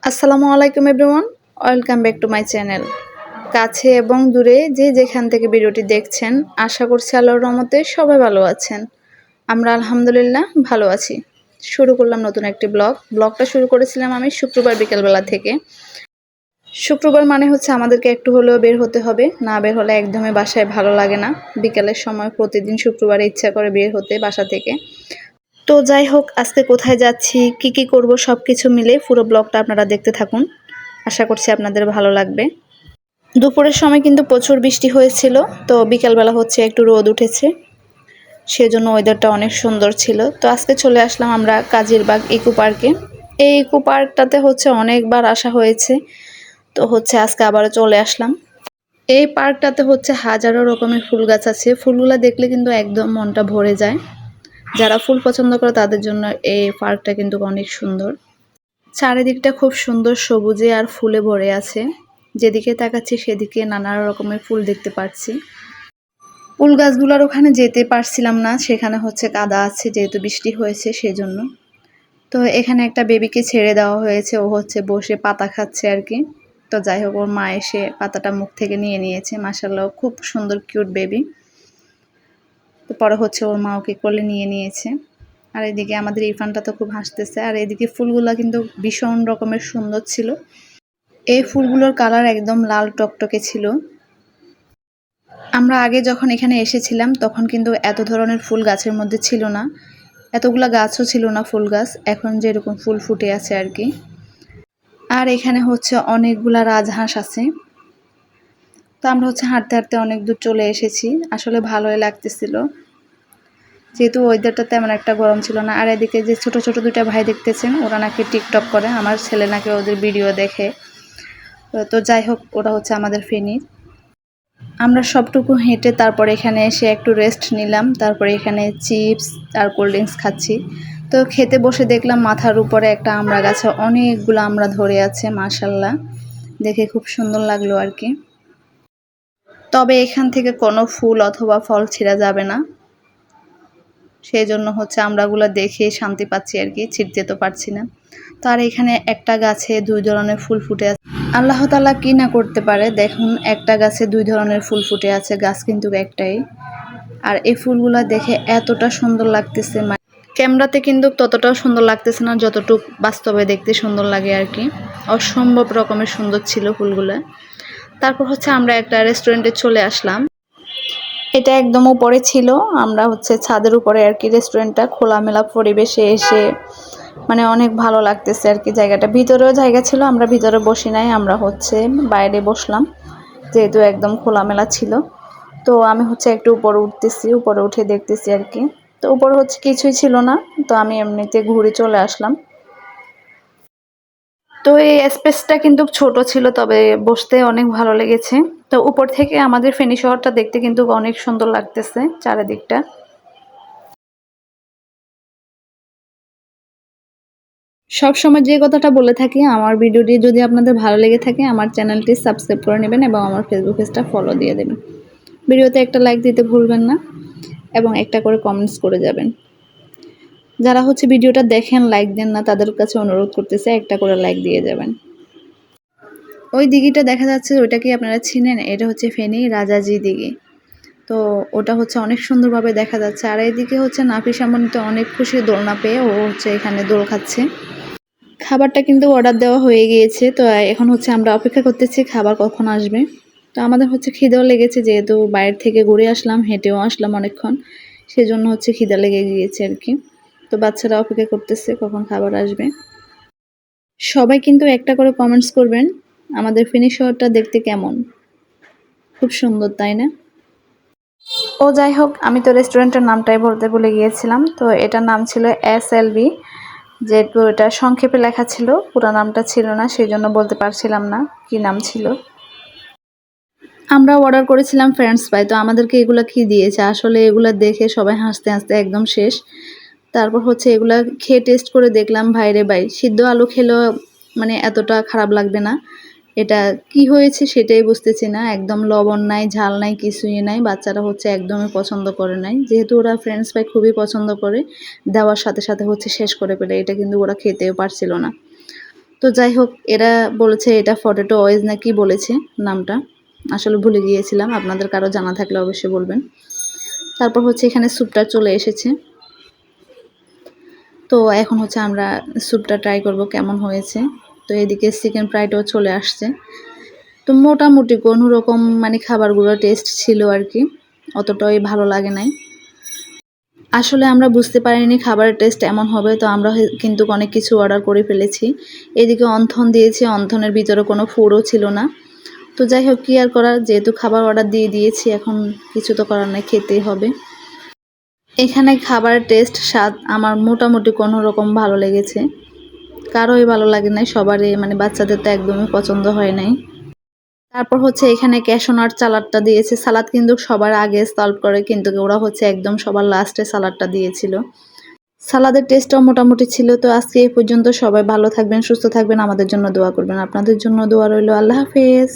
আসসালামু আলাইকুম everyone, welcome back to my channel. কাছে এবং দূরে যে যেখান থেকে ভিডিওটি দেখছেন, আশা করছি আল্লাহর রহমতে সবাই ভালো আছেন। আমরা আলহামদুলিল্লাহ ভালো আছি। শুরু করলাম নতুন একটি ব্লগটা শুরু করেছিলাম আমি শুক্রবার বিকেলবেলা থেকে। শুক্রবার মানে হচ্ছে আমাদেরকে একটু হলেও বের হতে হবে, না বের হলে একদমই বাসায় ভালো লাগে না। বিকেলের সময় প্রতিদিন শুক্রবারে ইচ্ছা করে বের হতে বাসা থেকে। তো যাই হোক, আজকে কোথায় যাচ্ছি, কি করব সব কিছু মিলে পুরো ব্লগটা আপনারা দেখতে থাকুন। আশা করছি আপনাদের ভালো লাগবে। দুপুরের সময় কিন্তু প্রচুর বৃষ্টি হয়েছিল, তো বিকালবেলা হচ্ছে একটু রোদ উঠেছে, সেজন্য ওয়েদারটা অনেক সুন্দর ছিল। তো আজকে চলে আসলাম আমরা কাজিরবাগ ইকো পার্কে। এই ইকো পার্কটাতে হচ্ছে অনেকবার আসা হয়েছে, তো হচ্ছে আজকে আবারও চলে আসলাম। এই পার্কটাতে হচ্ছে হাজারো রকমের ফুল গাছ আছে, ফুলগুলো দেখলে কিন্তু একদম মনটা ভরে যায়। যারা ফুল পছন্দ করে তাদের জন্য এই পার্কটা কিন্তু অনেক সুন্দর। চারিদিকটা খুব সুন্দর সবুজে আর ফুলে ভরে আছে। যেদিকে তাকাচ্ছি সেদিকে নানা রকমের ফুল দেখতে পাচ্ছি। ফুল গাছগুলোর ওখানে যেতে পারছিলাম না, সেখানে হচ্ছে কাদা আছে যেহেতু বৃষ্টি হয়েছে সেজন্য। তো এখানে একটা বেবিকে ছেড়ে দেওয়া হয়েছে, ও হচ্ছে বসে পাতা খাচ্ছে আর কি। তো যাই হোক, ওর মা এসে পাতাটা মুখ থেকে নিয়ে নিয়েছে। মাশাআল্লাহ, খুব সুন্দর কিউট বেবি। তো পরে হচ্ছে ওর মা ওকে কোলে নিয়ে নিয়েছে। আর এদিকে আমাদের ইরফানটা তো খুব হাসতেছে। আর এদিকে ফুলগুলা কিন্তু ভীষণ রকমের সুন্দর ছিল। এই ফুলগুলোর কালার একদম লাল টকটকে ছিল। আমরা আগে যখন এখানে এসেছিলাম তখন কিন্তু এত ধরনের ফুল গাছের মধ্যে ছিল না, এতগুলা গাছও ছিল না ফুল গাছ, এখন যেরকম ফুল ফুটে আছে আর কি। আর এখানে হচ্ছে অনেকগুলা রাজহাঁস আছে। তো আমরা হচ্ছে হাঁটতে হাঁটতে অনেক দূর চলে এসেছি। আসলে ভালোই লাগতেছিল, যেহেতু ওয়েদারটা তেমন একটা গরম ছিল না। আর এদিকে যে ছোট ছোট দুইটা ভাই দেখতেছেন, ওরা নাকি টিকটক করে, আমার ছেলে নাকি ওদের ভিডিও দেখে। তো যাই হোক, ওরা হচ্ছে আমাদের ফেনীর। আমরা সবটুকু হেঁটে তারপরে এখানে এসে একটু রেস্ট নিলাম, তারপরে এখানে চিপস আর কোল্ড ড্রিঙ্কস খাচ্ছি। তো খেতে বসে দেখলাম মাথার উপরে একটা আমড়া গাছে অনেকগুলো আমড়া ধরে আছে, মাশাআল্লাহ, দেখে খুব সুন্দর লাগলো আর কি। তবে এখান থেকে কোনো ফুল অথবা ফল ছিঁড়া যাবে না, সেই জন্য হচ্ছে আমড়াগুলো দেখে শান্তি পাচ্ছি আর কি, ছিঁড়তে তো পারছি না। তো আর এখানে একটা গাছে দুই ধরনের ফুল ফুটে আছে। আল্লাহ তাআলা কি না করতে পারে, দেখুন একটা গাছে দুই ধরনের ফুল ফুটে আছে, গাছ কিন্তু একটাই। আর এই ফুলগুলা দেখে এতটা সুন্দর লাগতেছে, ক্যামেরাতে কিন্তু ততটাও সুন্দর লাগতেছে না যতটুক বাস্তবে দেখতে সুন্দর লাগে আর কি। অসম্ভব রকমের সুন্দর ছিল ফুলগুলা। তারপর হচ্ছে আমরা একটা রেস্টুরেন্টে চলে আসলাম। এটা একদম উপরে ছিল, আমরা হচ্ছে ছাদের উপরে আর কি। রেস্টুরেন্টটা খোলামেলা পরিবেশে এসে মানে অনেক ভালো লাগতেছে আর কি। জায়গাটা ভিতরেও জায়গা ছিল, আমরা ভিতরে বসি নাই, আমরা হচ্ছে বাইরে বসলাম, যেহেতু একদম খোলামেলা ছিল। তো আমি হচ্ছে একটু উপরে উঠতেছি, উপরে উঠে দেখতেছি আর কি। তো উপরে হচ্ছে কিছুই ছিল না, তো আমি এমনিতে ঘুরে চলে আসলাম। তো এই স্পেসটা কিন্তু ছোট ছিল, তবে বসতে অনেক ভালো লেগেছে। তো উপর থেকে আমাদের ফেনী শহরটা দেখতে কিন্তু অনেক সুন্দর লাগতেছে চারিদিকটা। সব সময় যে কথাটা বলে থাকি, আমার ভিডিওটি যদি আপনাদের ভালো লেগে থাকে আমার চ্যানেলটি সাবস্ক্রাইব করে নেবেন এবং আমার ফেসবুক পেজটা ফলো দিয়ে দেবেন। ভিডিওতে একটা লাইক দিতে ভুলবেন না এবং একটা করে কমেন্টস করে যাবেন। যারা হচ্ছে ভিডিওটা দেখেন লাইক দেন না, তাদের কাছে অনুরোধ করতেছে একটা করে লাইক দিয়ে যাবেন। ওই দিঘিটা দেখা যাচ্ছে, ওইটা কি আপনারা চিনেন? এটা হচ্ছে ফেনী রাজাজি দিঘি। তো ওটা হচ্ছে অনেক সুন্দরভাবে দেখা যাচ্ছে। আর এইদিকে হচ্ছে নাফিসামণি তো অনেক খুশি দোলনা পেয়ে, ও হচ্ছে এখানে দোল খাচ্ছে। খাবারটা কিন্তু অর্ডার দেওয়া হয়ে গিয়েছে, তো এখন হচ্ছে আমরা অপেক্ষা করতেছি খাবার কখন আসবে। তো আমাদের হচ্ছে খিদেও লেগেছে, যেহেতু বাইরে থেকে ঘুরে আসলাম, হেঁটেও আসলাম অনেকক্ষণ, সেজন্য হচ্ছে খিদা লেগে গিয়েছে আর কি। তো বাচ্চারা অপেক্ষা করতেছে কখন খাবার আসবে। সবাই কিন্তু একটা করে কমেন্টস করবেন আমাদের ফেনী শহরটা দেখতে কেমন। খুব সুন্দর, তাই না? ও যাই হোক, আমি তো রেস্টুরেন্টের নামটাই বলতে ভুলে গিয়েছিলাম। তো এটার নাম ছিল SLB, যেহেতু এটা সংক্ষেপে লেখা ছিল, পুরো নামটা ছিল না, সেই জন্য বলতে পারছিলাম না কি নাম ছিল। আমরা অর্ডার করেছিলাম ফ্রেঞ্চ ফ্রাই, তো আমাদেরকে এগুলা কি দিয়েছে আসলে, এগুলা দেখে সবাই হাসতে হাসতে একদম শেষ। তারপর হচ্ছে এগুলা খেয়ে টেস্ট করে দেখলাম, ভাইরে ভাই, সিদ্ধ আলু খেলেও মানে এতটা খারাপ লাগবে না। এটা কি হয়েছে সেটাই বুঝতেছি না, একদম লবণ নাই, ঝাল নাই, কিছুই নাই। বাচ্চারা হচ্ছে একদমই পছন্দ করে নাই, যেহেতু ওরা ফ্রেঞ্চ ফ্রাই খুবই পছন্দ করে, দেওয়ার সাথে সাথে হচ্ছে শেষ করে ফেলে, এটা কিন্তু ওরা খেতেও পারছিল না। তো যাই হোক, এরা বলেছে এটা পটেটো ওয়েজ না কি বলেছে নামটা, আসলে ভুলে গিয়েছিলাম। আপনাদের কারো জানা থাকলে অবশ্যই বলবেন। তারপর হচ্ছে এখানে স্যুপটা চলে এসেছে। তো এখন হচ্ছে আমরা স্যুপটা ট্রাই করব কেমন হয়েছে। তো এদিকে চিকেন ফ্রাইটাও চলে আসছে। তো মোটামুটি কোনো রকম মানে খাবারগুলো টেস্ট ছিল আর কি, অতটাই ভালো লাগে নাই। আসলে আমরা বুঝতে পারিনি খাবারের টেস্ট এমন হবে, তো আমরা কিন্তু অনেক কিছু অর্ডার করে ফেলেছি। এদিকে অন্থন দিয়েছি, অন্থনের ভিতরে কোনো ফুডও ছিল না। তো যাই হোক, কি আর করার, যেহেতু খাবার অর্ডার দিয়ে দিয়েছি এখন কিছু তো করার নাই, খেতেই হবে। এখানে খাবারের টেস্ট স্বাদ আমার মোটামুটি কোনো রকম ভালো লেগেছে, কারোই ভালো লাগে নাই, সবারই মানে বাচ্চাদের তো একদমই পছন্দ হয় নাই। তারপর হচ্ছে এখানে ক্যাশনার সালাডটা দিয়েছে। সালাদ কিন্তু সবার আগে সার্ভ করে, কিন্তু ওরা হচ্ছে একদম সবার লাস্টে সালাডটা দিয়েছিল। সালাদের টেস্টটাও মোটামুটি ছিল। তো আজকে এই পর্যন্ত। সবাই ভালো থাকবেন, সুস্থ থাকবেন, আমাদের জন্য দোয়া করবেন। আপনাদের জন্য দোয়া রইল। আল্লাহ হাফেজ।